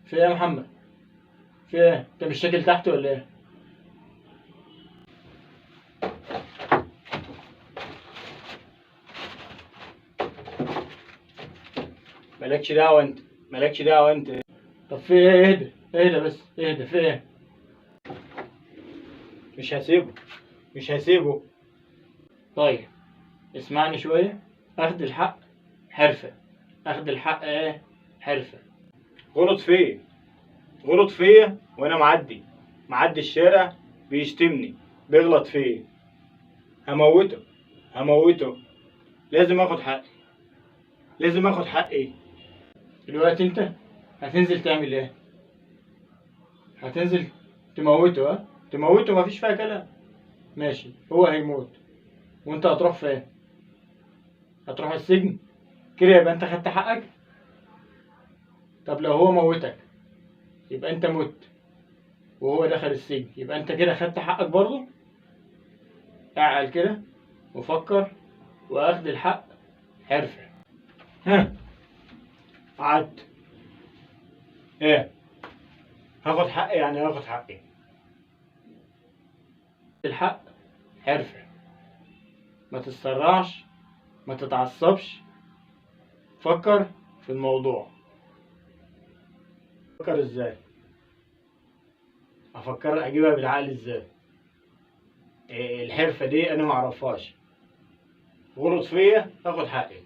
في ايه يا محمد؟ في ايه؟ انت مش شاكل تحت ولا ايه؟ مالكش دعوة انت، مالكش دعوة انت. طب في ايه؟ اهدى اهدى بس، اهدى. في ايه؟ مش هسيبه، مش هسيبه. طيب اسمعني شوية. اخد الحق حرفة، اخد الحق ايه؟ حرفة. غلط فيا، غلط فيا وانا معدي الشارع بيشتمني، بيغلط فيا. هموته، هموته. لازم اخد حقي، لازم اخد حقي. دلوقتي انت هتنزل تعمل ايه؟ هتنزل تموته؟ ها؟ تموته، مفيش فيها كلام. ماشي، هو هيموت وانت هتروح فين؟ هتروح السجن كده، يبقى انت خدت حقك. طب لو هو موتك يبقى انت مت وهو دخل السجن، يبقى انت كده خدت حقك برضه. اعقل كده وفكر، واخد الحق حرفة. ها؟ قعدت ايه؟ هاخد حقي يعني هاخد حقي. الحق حرفة، ما تتسرعش، ما تتعصبش. فكر في الموضوع. فكر ازاي؟ افكر اجيبها بالعقل ازاي؟ الحرفة دي انا معرفهاش. غلط فيا اخد حقي.